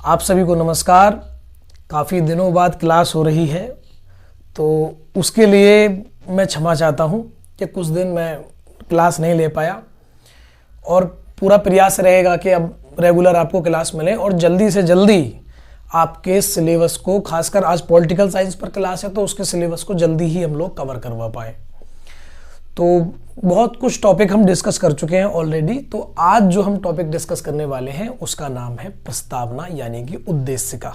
आप सभी को नमस्कार। काफ़ी दिनों बाद क्लास हो रही है, तो उसके लिए मैं क्षमा चाहता हूँ कि कुछ दिन मैं क्लास नहीं ले पाया, और पूरा प्रयास रहेगा कि अब रेगुलर आपको क्लास मिले और जल्दी से जल्दी आपके सिलेबस को, खासकर आज पॉलिटिकल साइंस पर क्लास है तो उसके सिलेबस को जल्दी ही हम लोग कवर करवा पाएँ। तो बहुत कुछ टॉपिक हम डिस्कस कर चुके हैं ऑलरेडी। तो आज जो हम टॉपिक डिस्कस करने वाले हैं उसका नाम है प्रस्तावना, यानी कि उद्देशिका।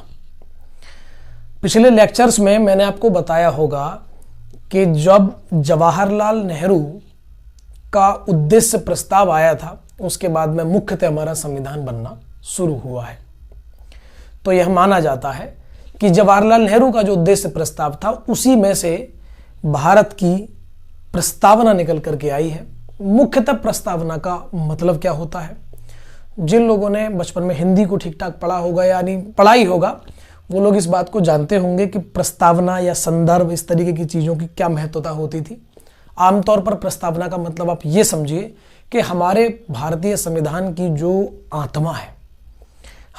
पिछले लेक्चर्स में मैंने आपको बताया होगा कि जब जवाहरलाल नेहरू का उद्देश्य प्रस्ताव आया था, उसके बाद में मुख्यतः हमारा संविधान बनना शुरू हुआ है। तो यह माना जाता है कि जवाहरलाल नेहरू का जो उद्देश्य प्रस्ताव था उसी में से भारत की प्रस्तावना निकल करके आई है। मुख्यतः प्रस्तावना का मतलब क्या होता है, जिन लोगों ने बचपन में हिंदी को ठीक ठाक पढ़ा होगा, यानी पढ़ा ही होगा, वो लोग इस बात को जानते होंगे कि प्रस्तावना या संदर्भ, इस तरीके की चीज़ों की क्या महत्वता होती थी। आमतौर पर प्रस्तावना का मतलब आप ये समझिए कि हमारे भारतीय संविधान की जो आत्मा है,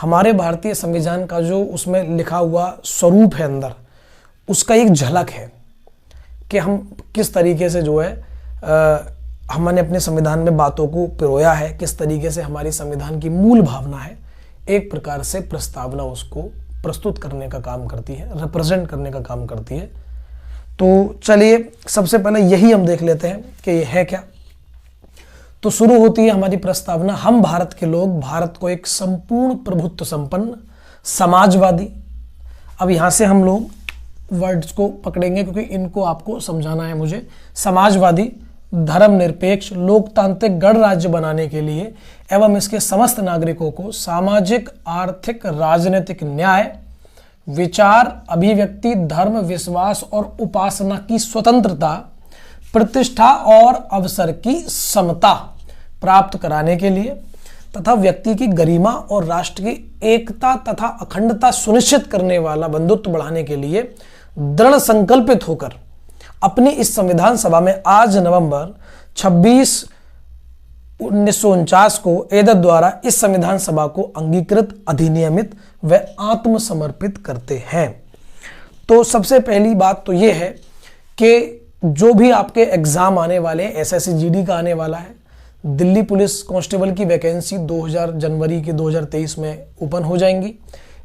हमारे भारतीय संविधान का जो उसमें लिखा हुआ स्वरूप है अंदर, उसका एक झलक है कि हम किस तरीके से जो है हमने अपने संविधान में बातों को पिरोया है, किस तरीके से हमारी संविधान की मूल भावना है। एक प्रकार से प्रस्तावना उसको प्रस्तुत करने का काम करती है, रिप्रेजेंट करने का काम करती है। तो चलिए सबसे पहले यही हम देख लेते हैं कि ये है क्या। तो शुरू होती है हमारी प्रस्तावना। हम भारत के लोग भारत को एक संपूर्ण प्रभुत्व संपन्न समाजवादी, अब यहाँ से हम लोग वर्ड्स को पकड़ेंगे क्योंकि इनको आपको समझाना है मुझे। समाजवादी, धर्मनिरपेक्ष, लोकतांत्रिक गणराज्य बनाने के लिए एवं इसके समस्त नागरिकों को सामाजिक, आर्थिक, राजनीतिक न्याय, विचार, अभिव्यक्ति, धर्म, विश्वास और उपासना की स्वतंत्रता, प्रतिष्ठा और अवसर की समता प्राप्त कराने के लिए तथा व्यक्ति की गरिमा और राष्ट्र की एकता तथा अखंडता सुनिश्चित करने वाला बंधुत्व बढ़ाने के लिए दृढ़ संकल्पित होकर अपनी इस संविधान सभा में आज नवंबर 26, 1949 को एदत द्वारा इस संविधान सभा को अंगीकृत, अधिनियमित व आत्मसमर्पित करते हैं। तो सबसे पहली बात तो यह है कि जो भी आपके एग्जाम आने वाले हैं, एसएससी जीडी का आने वाला है, दिल्ली पुलिस कांस्टेबल की वैकेंसी 2000 के 2023 में ओपन हो जाएंगी।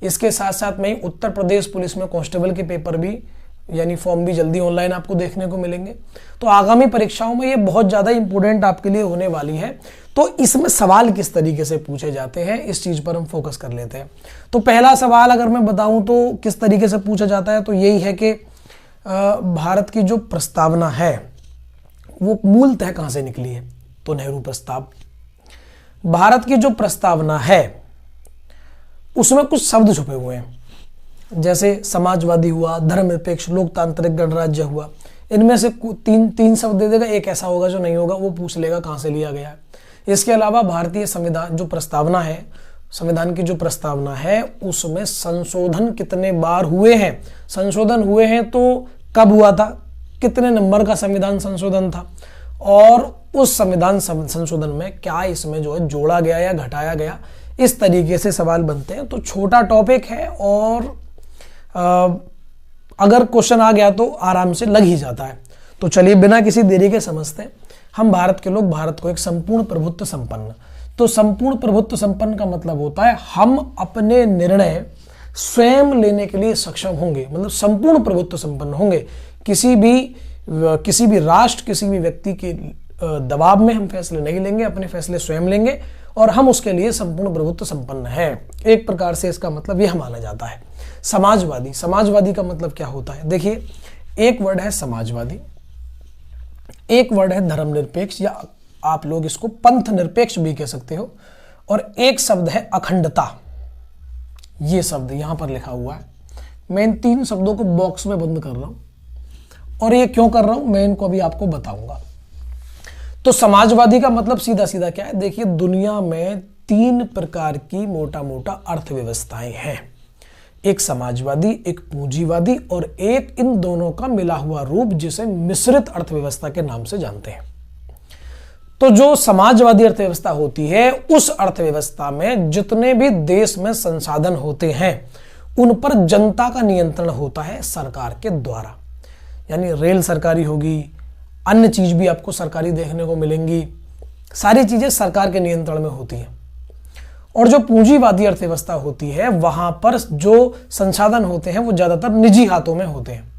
इसके साथ साथ में उत्तर प्रदेश पुलिस में कांस्टेबल के पेपर भी, यानी फॉर्म भी जल्दी ऑनलाइन आपको देखने को मिलेंगे। तो आगामी परीक्षाओं में ये बहुत ज़्यादा इंपॉर्टेंट आपके लिए होने वाली है। तो इसमें सवाल किस तरीके से पूछे जाते हैं, इस चीज़ पर हम फोकस कर लेते हैं। तो पहला सवाल अगर मैं बताऊं तो किस तरीके से पूछा जाता है, तो यही है कि भारत की जो प्रस्तावना है वो मूलतः कहाँ से निकली है, तो नेहरू प्रस्ताव। भारत की जो प्रस्तावना है उसमें कुछ शब्द छुपे हुए हैं, जैसे समाजवादी हुआ, धर्मनिरपेक्ष, लोकतांत्रिक गणराज्य हुआ। इनमें से तीन शब्द दे देगा, एक ऐसा होगा जो नहीं होगा, वो पूछ लेगा कहाँ से लिया गया है। इसके अलावा भारतीय संविधान जो प्रस्तावना है, संविधान की जो प्रस्तावना है उसमें संशोधन कितने बार हुए हैं, संशोधन हुए हैं तो कब हुआ था, कितने नंबर का संविधान संशोधन था, और उस संविधान संशोधन में क्या इसमें जो है जोड़ा गया या घटाया गया। इस तरीके से सवाल बनते हैं। तो छोटा टॉपिक है और अगर क्वेश्चन आ गया तो आराम से लग ही जाता है। तो चलिए बिना किसी देरी के समझते हैं। हम भारत के लोग भारत को एक संपूर्ण प्रभुत्व संपन्न, तो संपूर्ण प्रभुत्व संपन्न का मतलब होता है हम अपने निर्णय स्वयं लेने के लिए सक्षम होंगे, मतलब संपूर्ण प्रभुत्व संपन्न होंगे। किसी भी राष्ट्र, किसी भी व्यक्ति के दबाव में हम फैसले नहीं लेंगे, अपने फैसले स्वयं लेंगे और हम उसके लिए संपूर्ण प्रभुत्व संपन्न है। एक प्रकार से इसका मतलब यह माना जाता है। समाजवादी, समाजवादी का मतलब क्या होता है, देखिए एक वर्ड है समाजवादी, एक वर्ड है धर्मनिरपेक्ष, या आप लोग इसको पंथ निरपेक्ष भी कह सकते हो, और एक शब्द है अखंडता। ये शब्द यहां पर लिखा हुआ है। मैं इन तीन शब्दों को बॉक्स में बंद कर रहा हूं, और ये क्यों कर रहा हूं मैं इनको अभी आपको बताऊंगा। तो समाजवादी का मतलब सीधा सीधा क्या है, देखिए दुनिया में तीन प्रकार की मोटा मोटा अर्थव्यवस्थाएं हैं, एक समाजवादी, एक पूंजीवादी और एक इन दोनों का मिला हुआ रूप जिसे मिश्रित अर्थव्यवस्था के नाम से जानते हैं। तो जो समाजवादी अर्थव्यवस्था होती है, उस अर्थव्यवस्था में जितने भी देश में संसाधन होते हैं उन पर जनता का नियंत्रण होता है सरकार के द्वारा। यानी रेल सरकारी होगी, अन्य चीज भी आपको सरकारी देखने को मिलेंगी, सारी चीजें सरकार के नियंत्रण में होती हैं। और जो पूंजीवादी अर्थव्यवस्था होती है वहां पर जो संसाधन होते हैं वो ज्यादातर निजी हाथों में होते हैं।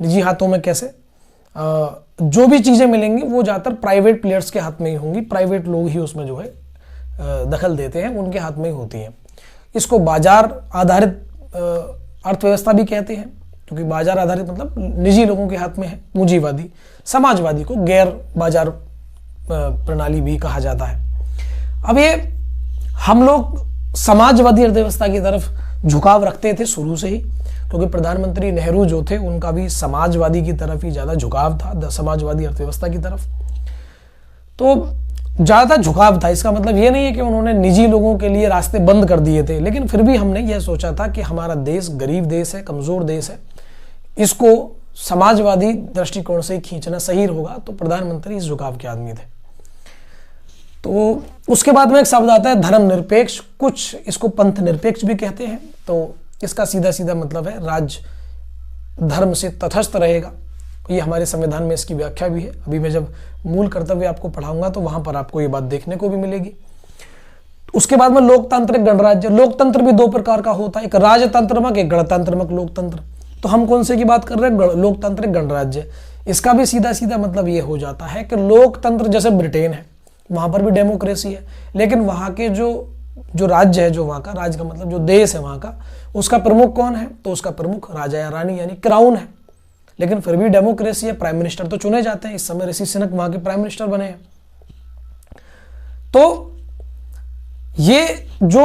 निजी हाथों में कैसे? जो भी चीजें मिलेंगी वो ज्यादातर प्राइवेट प्लेयर्स के हाथ में ही होंगी, प्राइवेट लोग ही उसमें जो है दखल देते हैं, उनके हाथ में ही होती हैं। इसको बाजार आधारित अर्थव्यवस्था भी कहते हैं, क्योंकि बाजार आधारित मतलब निजी लोगों के हाथ में है। पूंजीवादी, समाजवादी को गैर बाजार प्रणाली भी कहा जाता है। अब ये हम लोग समाजवादी अर्थव्यवस्था की तरफ झुकाव रखते थे शुरू से ही, क्योंकि प्रधानमंत्री नेहरू जो थे उनका भी समाजवादी की तरफ ही ज्यादा झुकाव था, समाजवादी अर्थव्यवस्था की तरफ। तो ज्यादा झुकाव था। इसका मतलब ये नहीं है कि उन्होंने निजी लोगों के लिए रास्ते बंद कर दिए थे, लेकिन फिर भी हमने यह सोचा था कि हमारा देश गरीब देश है, कमजोर देश है, इसको समाजवादी दृष्टिकोण से खींचना सही होगा। तो प्रधानमंत्री इस झुकाव के आदमी थे। तो उसके बाद में एक शब्द आता है धर्मनिरपेक्ष, कुछ इसको पंथ निरपेक्ष भी कहते हैं। तो इसका सीधा सीधा मतलब है राज्य धर्म से तटस्थ रहेगा। ये हमारे संविधान में इसकी व्याख्या भी है। अभी मैं जब मूल कर्तव्य आपको पढ़ाऊंगा तो वहां पर आपको ये बात देखने को भी मिलेगी। उसके बाद में लोकतांत्रिक गणराज्य। लोकतंत्र भी दो प्रकार का होता है, एक राजतंत्रमक, एक गणतंत्रमक लोकतंत्र। तो हम कौन से की बात कर रहे हैं? लोकतांत्रिक गणराज्य। इसका भी सीधा सीधा मतलब ये हो जाता है कि लोकतंत्र जैसे ब्रिटेन है, वहां पर भी डेमोक्रेसी है, लेकिन वहां के जो राज्य है, जो वहां का राज्य का मतलब जो देश है वहां का, उसका प्रमुख कौन है? तो उसका प्रमुख राजा या रानी यानी क्राउन है। लेकिन फिर भी डेमोक्रेसी है, प्राइम मिनिस्टर तो चुने जाते हैं। इस समय ऋषि सुनक वहां के प्राइम मिनिस्टर बने हैं। तो ये जो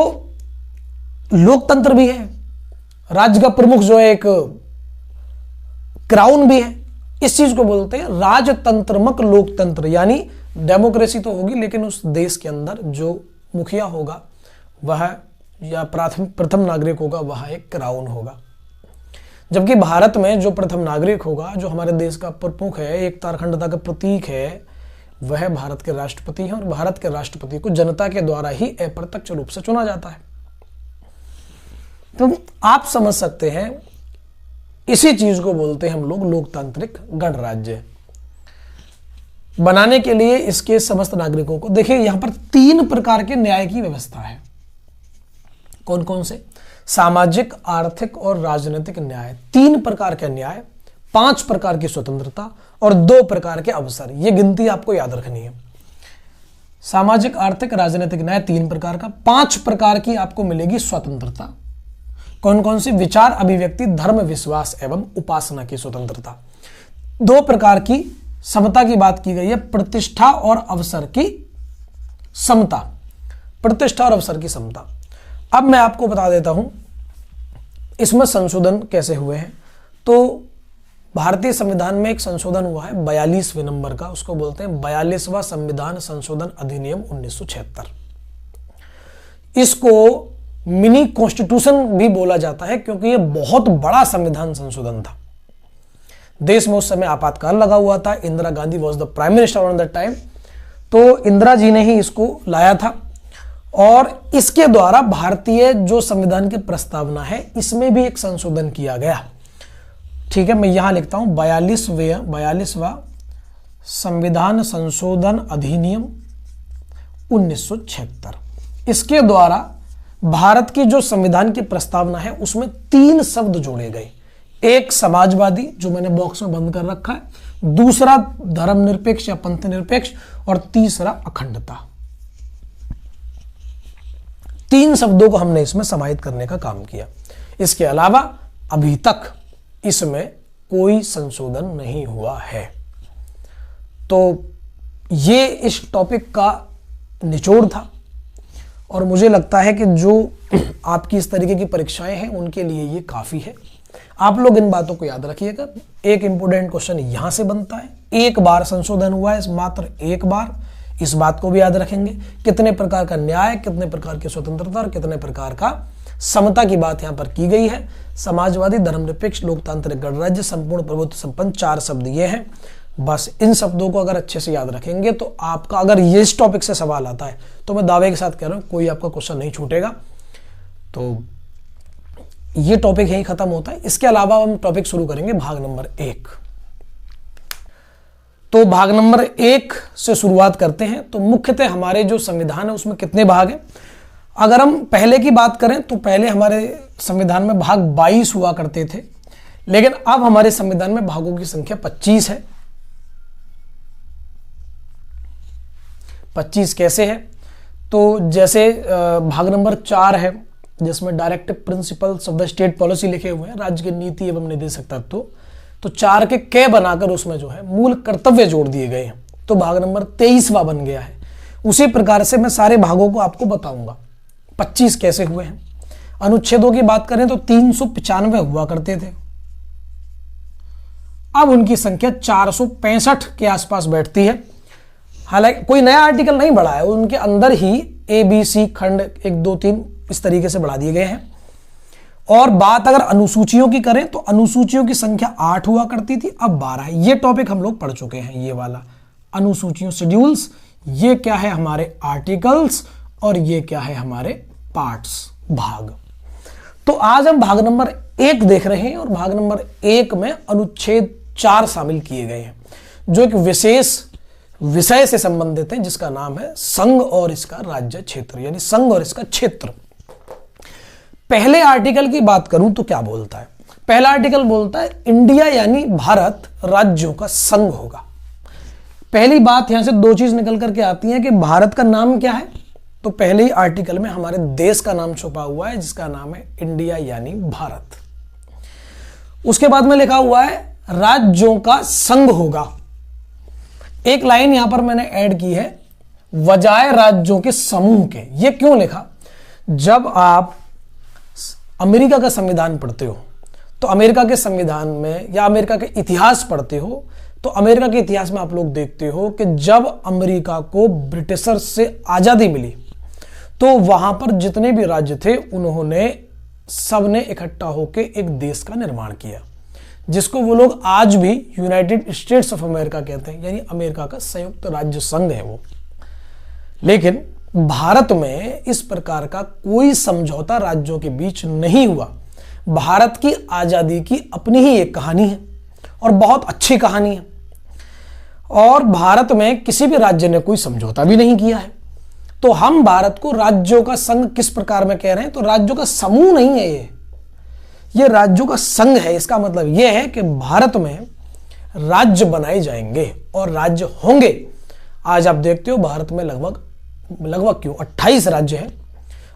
लोकतंत्र भी है, राज्य का प्रमुख जो है एक क्राउन भी है, इस चीज को बोलते हैं राजतंत्रमक लोकतंत्र। यानी डेमोक्रेसी तो होगी, लेकिन उस देश के अंदर जो मुखिया होगा वह या प्रथम नागरिक होगा वह एक क्राउन होगा। जबकि भारत में जो प्रथम नागरिक होगा, जो हमारे देश का प्रमुख है, एकता अखंडता का प्रतीक है, वह भारत के राष्ट्रपति हैं। और भारत के राष्ट्रपति को जनता के द्वारा ही अप्रत्यक्ष रूप से चुना जाता है। तो आप समझ सकते हैं, इसी चीज को बोलते हैं हम लोग लोकतांत्रिक गणराज्य। बनाने के लिए इसके समस्त नागरिकों को, देखिए यहां पर 3 प्रकार के न्याय की व्यवस्था है। कौन कौन से? सामाजिक, आर्थिक और राजनीतिक न्याय। 3 प्रकार के न्याय, 5 प्रकार की स्वतंत्रता और 2 प्रकार के अवसर। ये गिनती आपको याद रखनी है। सामाजिक, आर्थिक, राजनीतिक न्याय 3 प्रकार का। 5 प्रकार की आपको मिलेगी स्वतंत्रता। कौन कौन सी? विचार, अभिव्यक्ति, धर्म, विश्वास एवं उपासना की स्वतंत्रता। 2 प्रकार की समता की बात की गई है, प्रतिष्ठा और अवसर की समता। प्रतिष्ठा और अवसर की समता। अब मैं आपको बता देता हूं इसमें संशोधन कैसे हुए हैं। तो भारतीय संविधान में एक संशोधन हुआ है 42वें नंबर का, उसको बोलते हैं 42वां संविधान संशोधन अधिनियम 1976। इसको मिनी कॉन्स्टिट्यूशन भी बोला जाता है, क्योंकि यह बहुत बड़ा संविधान संशोधन था। देश में उस समय आपातकाल लगा हुआ था। Indira Gandhi was the prime minister on that time. तो इंदिरा जी ने ही इसको लाया था, और इसके द्वारा भारतीय जो संविधान की प्रस्तावना है इसमें भी एक संशोधन किया गया। ठीक है, मैं यहां लिखता हूं 42वां संविधान संशोधन अधिनियम 1976। इसके द्वारा भारत की जो संविधान की प्रस्तावना है उसमें 3 शब्द जोड़े गए। एक समाजवादी, जो मैंने बॉक्स में बंद कर रखा है, दूसरा धर्मनिरपेक्ष या पंथ निरपेक्ष, और तीसरा अखंडता। 3 शब्दों को हमने इसमें समाहित करने का काम किया। इसके अलावा अभी तक इसमें कोई संशोधन नहीं हुआ है। तो ये इस टॉपिक का निचोड़ था, और मुझे लगता है कि जो आपकी इस तरीके की परीक्षाएं हैं उनके लिए ये काफी है। आप लोग इन बातों को याद रखिएगा। एक इंपोर्टेंट क्वेश्चन यहां से बनता है, एक बार संशोधन हुआ है, मात्र एक बार। इस बात को भी याद रखेंगे। कितने प्रकार का न्याय, कितने प्रकार की स्वतंत्रता और कितने प्रकार का समता की बात यहां पर की गई है। समाजवादी, धर्मनिरपेक्ष, लोकतांत्रिक गणराज्य, संपूर्ण प्रभुत्व संपन्न, 4 शब्द ये हैं। बस इन शब्दों को अगर अच्छे से याद रखेंगे तो आपका, अगर ये इस टॉपिक से सवाल आता है तो मैं दावे के साथ कह रहा हूं कोई आपका क्वेश्चन नहीं छूटेगा। तो ये टॉपिक यहीं खत्म होता है। इसके अलावा हम टॉपिक शुरू करेंगे भाग नंबर 1। तो भाग नंबर 1 से शुरुआत करते हैं। तो मुख्यतः हमारे जो संविधान है उसमें कितने भाग हैं? अगर हम पहले की बात करें तो पहले हमारे संविधान में भाग 22 हुआ करते थे, लेकिन अब हमारे संविधान में भागों की संख्या 25 है। 25 कैसे है? तो जैसे भाग नंबर 4 है जिसमें directive principles of the state policy लिखे हुए हैं, राज्य की नीति एवं निर्देशक तत्व। तो 4 के क बनाकर उसमें जो है मूल कर्तव्य जोड़ दिए गए हैं, तो भाग नंबर 23वां बन गया है। उसी प्रकार से मैं सारे भागों को आपको बताऊंगा 25 कैसे हुए हैं। अनुच्छेदों की बात करें तो 395 हुआ करते थे, अब उनकी संख्या 465 के आसपास बैठती है। हालांकि कोई नया आर्टिकल नहीं बढ़ा है, उनके अंदर ही ABC खंड 1, 2, 3 इस तरीके से बढ़ा दिए गए हैं। और बात अगर अनुसूचियों की करें तो अनुसूचियों की संख्या 8 हुआ करती थी, अब 12 है। ये टॉपिक हम लोग पढ़ चुके हैं, ये वाला अनुसूचियों, शेड्यूल्स। ये क्या है? हमारे आर्टिकल्स। और ये क्या है? हमारे पार्ट्स, भाग। तो आज हम भाग नंबर 1 देख रहे हैं, और भाग नंबर 1 में अनुच्छेद 4 शामिल किए गए हैं, जो एक विशेष विषय से संबंधित है, जिसका नाम है संघ और इसका राज्य क्षेत्र, यानी संघ और इसका क्षेत्र। पहले आर्टिकल की बात करूं तो क्या बोलता है? पहला आर्टिकल बोलता है इंडिया यानी भारत राज्यों का संघ होगा। पहली बात यहां से 2 चीज निकल करके आती है कि भारत का नाम क्या है। तो पहले ही आर्टिकल में हमारे देश का नाम छुपा हुआ है, जिसका नाम है इंडिया यानी भारत। उसके बाद में लिखा हुआ है राज्यों का संघ होगा। एक लाइन यहां पर मैंने ऐड की है, बजाय राज्यों के समूह के। ये क्यों लिखा? जब आप अमेरिका का संविधान पढ़ते हो तो अमेरिका के संविधान में या अमेरिका के इतिहास पढ़ते हो तो अमेरिका के इतिहास में आप लोग देखते हो कि जब अमेरिका को ब्रिटिशर से आजादी मिली तो वहां पर जितने भी राज्य थे उन्होंने सबने इकट्ठा होकर एक देश का निर्माण किया, जिसको वो लोग आज भी यूनाइटेड स्टेट्स ऑफ अमेरिका कहते हैं, यानी अमेरिका का संयुक्त राज्य संघ है वो। लेकिन भारत में इस प्रकार का कोई समझौता राज्यों के बीच नहीं हुआ। भारत की आजादी की अपनी ही एक कहानी है, और बहुत अच्छी कहानी है। और भारत में किसी भी राज्य ने कोई समझौता भी नहीं किया है। तो हम भारत को राज्यों का संघ किस प्रकार में कह रहे हैं? तो राज्यों का समूह नहीं है ये राज्यों का संघ है। इसका मतलब यह है कि भारत में राज्य बनाए जाएंगे और राज्य होंगे। आज आप देखते हो भारत में लगभग क्यों 28 राज्य हैं,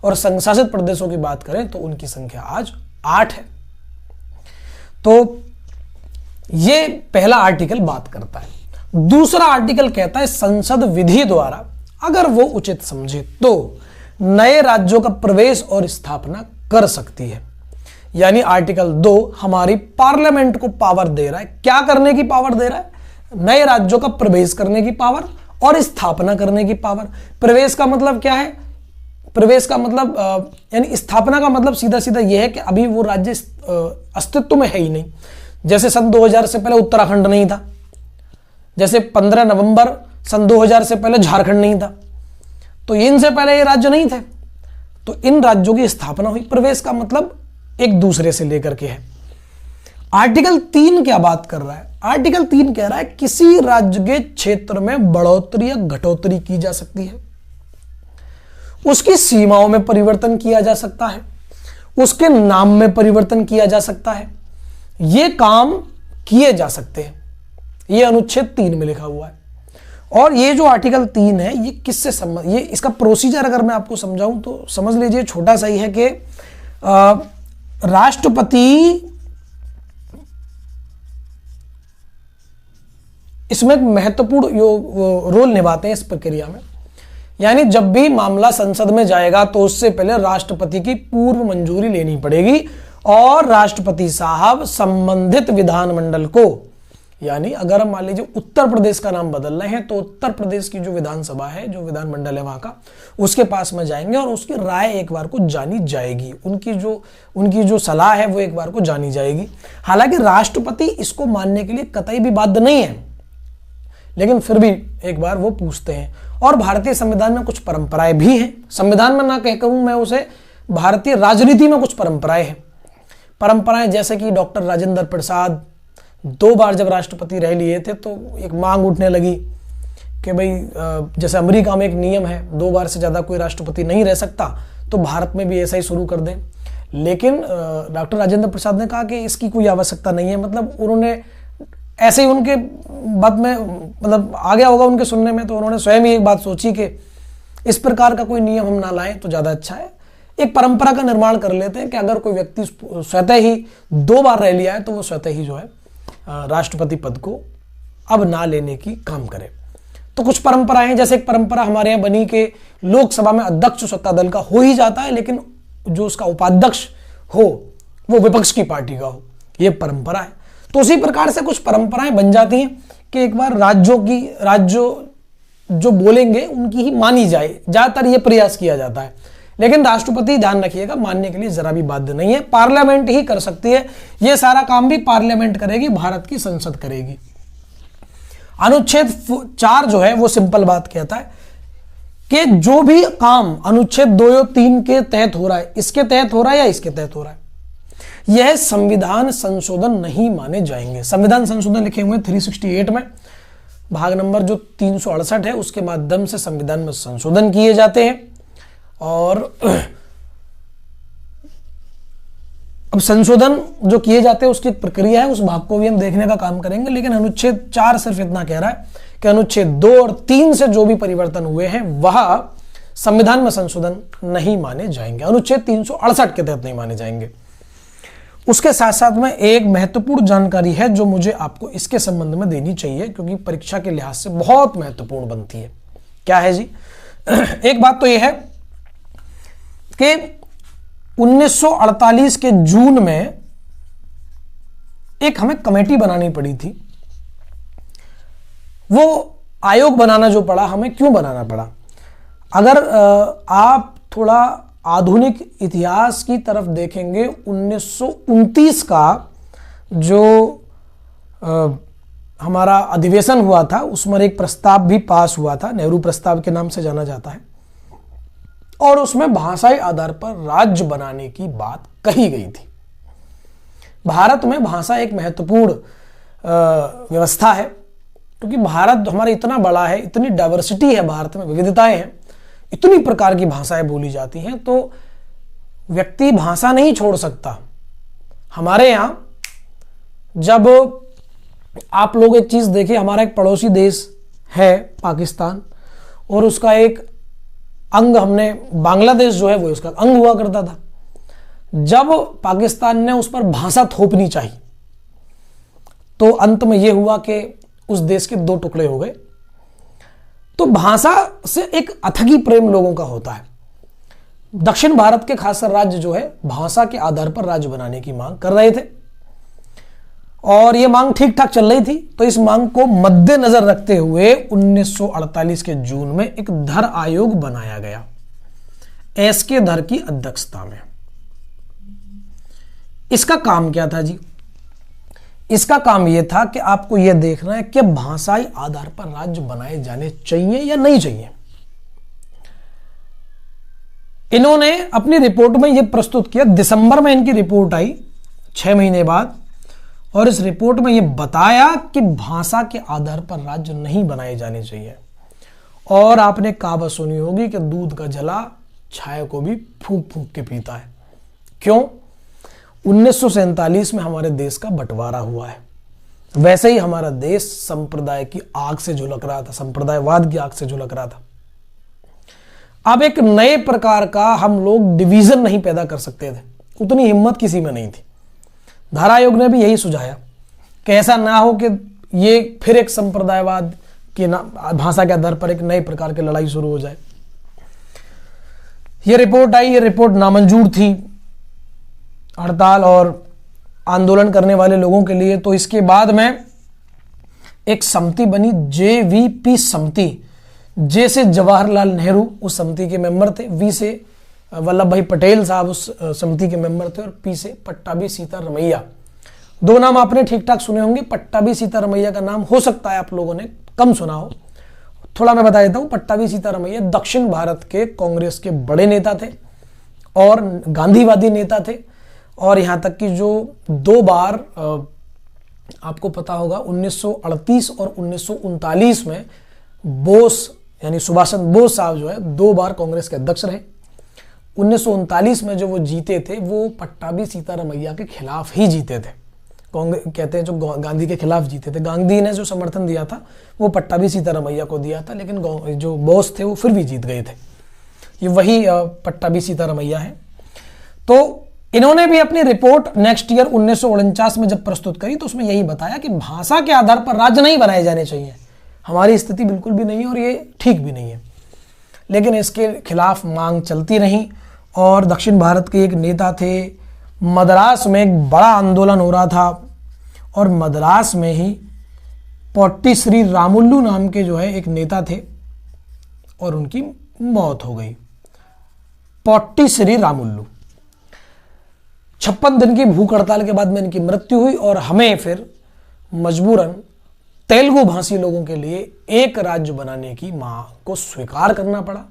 और संघ शासित प्रदेशों की बात करें तो उनकी संख्या आज 8 है। तो ये पहला आर्टिकल बात करता है। दूसरा आर्टिकल कहता है संसद विधि द्वारा अगर वो उचित समझे तो नए राज्यों का प्रवेश और स्थापना कर सकती है। यानी आर्टिकल 2 हमारी पार्लियामेंट को पावर दे रहा है। क्या करने की पावर दे रहा है? नए राज्यों का प्रवेश करने की पावर और स्थापना करने की पावर। प्रवेश का मतलब क्या है? प्रवेश का मतलब यानी स्थापना का मतलब सीधा सीधा यह है कि अभी वो राज्य अस्तित्व में है ही नहीं। जैसे सन 2000 से पहले उत्तराखंड नहीं था, जैसे 15 नवंबर सन 2000 से पहले झारखंड नहीं था, तो इनसे पहले ये राज्य नहीं थे। तो इन राज्यों की स्थापना हुई। प्रवेश का मतलब एक दूसरे से लेकर के है। आर्टिकल 3 क्या बात कर रहा है? आर्टिकल 3 कह रहा है किसी राज्य के क्षेत्र में बढ़ोतरी या घटोतरी की जा सकती है, उसकी सीमाओं में परिवर्तन किया जा सकता है, उसके नाम में परिवर्तन किया जा सकता है। ये काम किए जा सकते हैं। ये अनुच्छेद 3 में लिखा हुआ है। और ये जो आर्टिकल 3 है ये किससे संबंध, ये इसका प्रोसीजर अगर मैं आपको समझाऊं तो समझ लीजिए छोटा सा ही है कि राष्ट्रपति इसमें महत्वपूर्ण रोल निभाते हैं इस प्रक्रिया में। यानी जब भी मामला संसद में जाएगा तो उससे पहले राष्ट्रपति की पूर्व मंजूरी लेनी पड़ेगी, और राष्ट्रपति साहब संबंधित विधानमंडल को, यानी अगर मान लीजिए उत्तर प्रदेश का नाम बदल रहे हैं तो उत्तर प्रदेश की जो विधानसभा है, जो विधानमंडल है वहां का, उसके पास में जाएंगे और उसकी राय एक बार को जानी जाएगी। उनकी जो सलाह है वो एक बार को जानी जाएगी। हालांकि राष्ट्रपति इसको मानने के लिए कतई भी बाध्य नहीं है। लेकिन फिर भी एक बार वो पूछते हैं। और भारतीय संविधान में कुछ परंपराएं भी हैं, संविधान में ना कह कहूं मैं उसे, भारतीय राजनीति में कुछ परंपराएं हैं। परंपराएं जैसे कि डॉक्टर राजेंद्र प्रसाद 2 बार जब राष्ट्रपति रह लिए थे तो एक मांग उठने लगी कि भाई जैसे अमेरिका में एक नियम है 2 बार से ज़्यादा कोई राष्ट्रपति नहीं रह सकता, तो भारत में भी ऐसा ही शुरू कर दें। लेकिन डॉक्टर राजेंद्र प्रसाद ने कहा कि इसकी कोई आवश्यकता नहीं है, मतलब उन्होंने ऐसे ही उनके बात में मतलब आ गया होगा उनके सुनने में, तो उन्होंने स्वयं ही एक बात सोची कि इस प्रकार का कोई नियम हम ना लाएं तो ज़्यादा अच्छा है। एक परंपरा का निर्माण कर लेते हैं कि अगर कोई व्यक्ति स्वतः ही 2 बार रह लिया है तो वो स्वतः ही जो है राष्ट्रपति पद को अब ना लेने की काम करे। तो कुछ परंपराएं हैं, जैसे एक परंपरा हमारे यहाँ बनी कि लोकसभा में अध्यक्ष सत्ता दल का हो ही जाता है, लेकिन जो उसका उपाध्यक्ष हो वो विपक्ष की पार्टी का हो, ये परंपरा है। तो उसी प्रकार से कुछ परंपराएं बन जाती हैं कि एक बार राज्यों जो बोलेंगे उनकी ही मानी जाए, ज्यादातर ये प्रयास किया जाता है। लेकिन राष्ट्रपति ध्यान रखिएगा मानने के लिए जरा भी बाध्य नहीं है, पार्लियामेंट ही कर सकती है, ये सारा काम भी पार्लियामेंट करेगी, भारत की संसद करेगी। अनुच्छेद 4 जो है वो सिंपल बात कहता है कि जो भी काम अनुच्छेद 2 या 3 के तहत हो रहा है, इसके तहत हो रहा है या इसके तहत हो रहा है, यह संविधान संशोधन नहीं माने जाएंगे। संविधान संशोधन लिखे हुए 368 में भाग नंबर जो 368 है उसके माध्यम से संविधान में संशोधन किए जाते हैं। और अब संशोधन जो किए जाते हैं उसकी एक प्रक्रिया है, उस भाग को भी हम देखने का काम करेंगे। लेकिन अनुच्छेद 4 सिर्फ इतना कह रहा है कि अनुच्छेद 2 और 3 से जो भी परिवर्तन हुए हैं वह संविधान में संशोधन नहीं माने जाएंगे, अनुच्छेद 368 के तहत नहीं माने जाएंगे। उसके साथ साथ में एक महत्वपूर्ण जानकारी है जो मुझे आपको इसके संबंध में देनी चाहिए, क्योंकि परीक्षा के लिहाज से बहुत महत्वपूर्ण बनती है। क्या है जी? एक बात तो यह है कि 1948 के जून में एक हमें कमेटी बनानी पड़ी थी। वो आयोग बनाना जो पड़ा, हमें क्यों बनाना पड़ा? अगर आप थोड़ा आधुनिक इतिहास की तरफ देखेंगे, 1929 का जो हमारा अधिवेशन हुआ था उसमें एक प्रस्ताव भी पास हुआ था, नेहरू प्रस्ताव के नाम से जाना जाता है, और उसमें भाषाई आधार पर राज्य बनाने की बात कही गई थी। भारत में भाषा एक महत्वपूर्ण व्यवस्था है, क्योंकि भारत हमारा इतना बड़ा है, इतनी डाइवर्सिटी है भारत में, विविधताएं हैं, इतनी प्रकार की भाषाएं बोली जाती हैं, तो व्यक्ति भाषा नहीं छोड़ सकता। हमारे यहाँ जब आप लोग एक चीज देखिए, हमारा एक पड़ोसी देश है पाकिस्तान, और उसका एक अंग हमने बांग्लादेश जो है वो उसका अंग हुआ करता था। जब पाकिस्तान ने उस पर भाषा थोपनी चाहिए तो अंत में यह हुआ कि उस देश के 2 टुकड़े हो गए। तो भाषा से एक अथकी प्रेम लोगों का होता है। दक्षिण भारत के खासकर राज्य जो है भाषा के आधार पर राज्य बनाने की मांग कर रहे थे, और यह मांग ठीक ठाक चल रही थी। तो इस मांग को मद्देनजर रखते हुए 1948 के जून में एक धर आयोग बनाया गया, एस.के. धर की अध्यक्षता में। इसका काम क्या था जी? इसका काम यह था कि आपको यह देखना है कि भाषाई आधार पर राज्य बनाए जाने चाहिए या नहीं चाहिए। इन्होंने अपनी रिपोर्ट में यह प्रस्तुत किया, दिसंबर में इनकी रिपोर्ट आई 6 महीने बाद, और इस रिपोर्ट में यह बताया कि भाषा के आधार पर राज्य नहीं बनाए जाने चाहिए। और आपने कहावत सुनी होगी कि दूध का जला छाया को भी फूंक फूंक के पीता है। क्यों? 1947 में हमारे देश का बंटवारा हुआ है, वैसे ही हमारा देश संप्रदाय की आग से झुलक रहा था, संप्रदायवाद की आग से झुलक रहा था। अब एक नए प्रकार का हम लोग डिवीजन नहीं पैदा कर सकते थे, उतनी हिम्मत किसी में नहीं थी। धर आयोग ने भी यही सुझाया कि ऐसा ना हो कि ये फिर एक संप्रदायवाद की भाषा के आधार पर एक नए प्रकार की लड़ाई शुरू हो जाए। ये रिपोर्ट आई, ये रिपोर्ट नामंजूर थी हड़ताल और आंदोलन करने वाले लोगों के लिए। तो इसके बाद में एक समिति बनी, JVP समिति। जे से जवाहरलाल नेहरू उस समिति के मेंबर थे, वी से वल्लभ भाई पटेल साहब उस समिति के मेंबर थे, और पी से पट्टाभी सीतारमैया। 2 नाम आपने ठीक ठाक सुने होंगे। पट्टाभी सीतारमैया का नाम हो सकता है आप लोगों ने कम सुना हो, थोड़ा मैं बता देता हूँ। पट्टाभी सीतारामैया दक्षिण भारत के कांग्रेस के बड़े नेता थे और गांधीवादी नेता थे, और यहाँ तक कि जो 2 बार आपको पता होगा 1938 और 1939 में बोस यानी सुभाष चंद्र बोस साहब जो है 2 बार कांग्रेस के अध्यक्ष रहे। 1939 में जो वो जीते थे वो पट्टाभी सीतारामैया के खिलाफ ही जीते थे। कांग्रेस कहते हैं जो गांधी के खिलाफ जीते थे, गांधी ने जो समर्थन दिया था वो पट्टाभी सीतारामैया को दिया था, लेकिन जो बॉस थे वो फिर भी जीत गए थे। ये वही पट्टाभी सीतारामैया है। तो इन्होंने भी अपनी रिपोर्ट नेक्स्ट ईयर 1949 में जब प्रस्तुत करी तो उसमें यही बताया कि भाषा के आधार पर राज्य नहीं बनाए जाने चाहिए, हमारी स्थिति बिल्कुल भी नहीं है और ये ठीक भी नहीं है। लेकिन इसके खिलाफ मांग चलती रही और दक्षिण भारत के एक नेता थे, मद्रास में एक बड़ा आंदोलन हो रहा था और मद्रास में ही पोट्टी श्री रामुलु नाम के जो है एक नेता थे और उनकी मौत हो गई। पोट्टी श्री रामुलु 56 दिन की भूख हड़ताल के बाद में इनकी मृत्यु हुई और हमें फिर मजबूरन तेलुगु भाषी लोगों के लिए एक राज्य बनाने की मांग को स्वीकार करना पड़ा।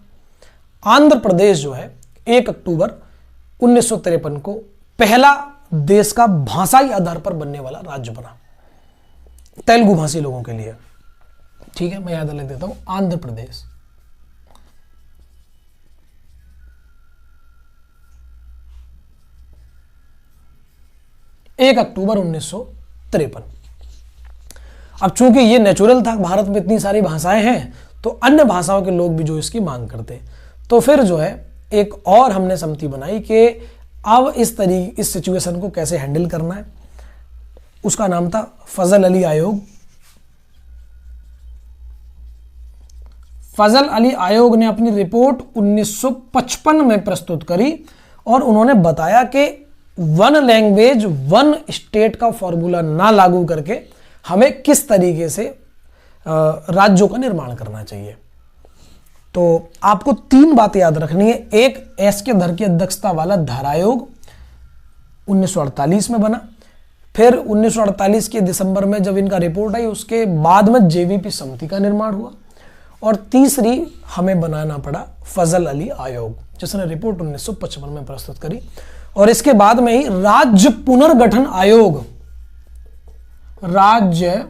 आंध्र प्रदेश जो है 1 अक्टूबर 1953 को पहला देश का भाषाई आधार पर बनने वाला राज्य बना तेलुगु भाषी लोगों के लिए। ठीक है, मैं याद लिख देता हूं, आंध्र प्रदेश। एक अक्टूबर 1953। अब चूंकि ये नेचुरल था, भारत में इतनी सारी भाषाएं हैं तो अन्य भाषाओं के लोग भी जो इसकी मांग करते, तो फिर जो है एक और हमने समिति बनाई कि अब इस सिचुएशन को कैसे हैंडल करना है। उसका नाम था फजल अली आयोग। फजल अली आयोग ने अपनी रिपोर्ट 1955 में प्रस्तुत करी और उन्होंने बताया कि 1 लैंग्वेज 1 स्टेट का फॉर्मूला ना लागू करके हमें किस तरीके से राज्यों का निर्माण करना चाहिए। तो आपको 3 बातें याद रखनी है। एक, एस के धर की अध्यक्षता वाला धारा आयोग 1948 में बना। फिर 1948 के दिसंबर में जब इनका रिपोर्ट आई उसके बाद में जेवीपी समिति का निर्माण हुआ। और तीसरी, हमें बनाना पड़ा फजल अली आयोग जिसने रिपोर्ट 1955 में प्रस्तुत करी। और इसके बाद में ही राज्य पुनर्गठन आयोग, राज्य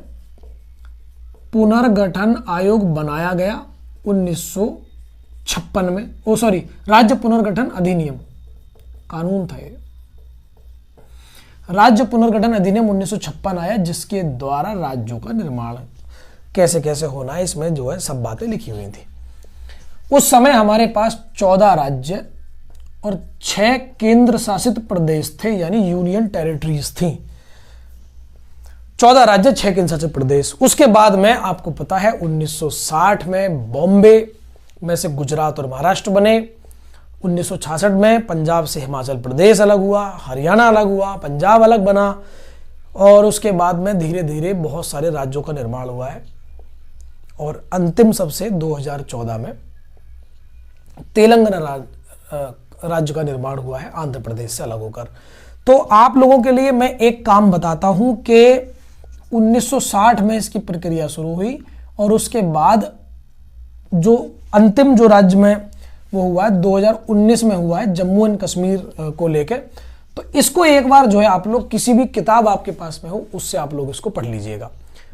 पुनर्गठन आयोग बनाया गया 1956 में। राज्य पुनर्गठन अधिनियम कानून था ये। राज्य पुनर्गठन अधिनियम 1956 आया जिसके द्वारा राज्यों का निर्माण कैसे कैसे होना है, इसमें जो है सब बातें लिखी हुई थी। उस समय हमारे पास 14 राज्य और 6 केंद्र शासित प्रदेश थे, यानी यूनियन टेरिटरीज थी। 14 राज्य, 6 केंद्र शासित प्रदेश। उसके बाद में आपको पता है 1960 में बॉम्बे में से गुजरात और महाराष्ट्र बने। 1966 में पंजाब से हिमाचल प्रदेश अलग हुआ, हरियाणा अलग हुआ, पंजाब अलग बना। और उसके बाद में धीरे धीरे बहुत सारे राज्यों का निर्माण हुआ है और अंतिम सबसे 2014 में तेलंगाना राज्य का निर्माण हुआ है आंध्र प्रदेश से अलग होकर। तो आप लोगों के लिए मैं एक काम बताता हूं कि 1960 में इसकी प्रक्रिया शुरू हुई और उसके बाद जो अंतिम जो राज्य में वो हुआ है 2019 में हुआ है जम्मू एंड कश्मीर को लेकर। तो इसको एक बार जो है आप लोग किसी भी किताब आपके पास में हो उससे आप लोग इसको पढ़ लीजिएगा।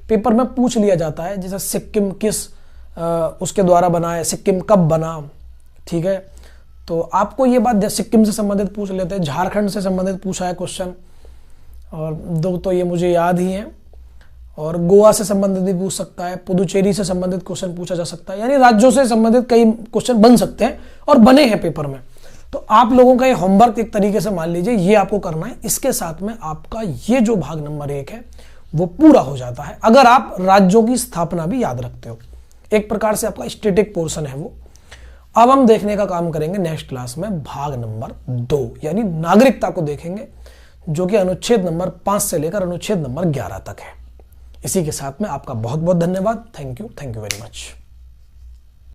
पेपर में पूछ लिया जाता है जैसे सिक्किम किस उसके द्वारा बना है, सिक्किम कब बना, ठीक है। तो आपको ये बात सिक्किम से संबंधित पूछ लेते हैं, झारखंड से संबंधित पूछा है क्वेश्चन, और 2 तो ये मुझे याद ही हैं। और गोवा से संबंधित भी पूछ सकता है, पुदुचेरी से संबंधित क्वेश्चन पूछा जा सकता है, यानी राज्यों से संबंधित कई क्वेश्चन बन सकते हैं और बने हैं पेपर में। तो आप लोगों का ये होमवर्क एक तरीके से मान लीजिए ये आपको करना है। इसके साथ में आपका ये जो भाग नंबर 1 है वो पूरा हो जाता है अगर आप राज्यों की स्थापना भी याद रखते हो। एक प्रकार से आपका स्टैटिक पोर्शन है वो। अब हम देखने का काम करेंगे नेक्स्ट क्लास में भाग नंबर 2 यानी नागरिकता को देखेंगे, जो कि अनुच्छेद नंबर 5 से लेकर अनुच्छेद नंबर 11 तक है। इसी के साथ में आपका बहुत बहुत धन्यवाद। Thank you very much.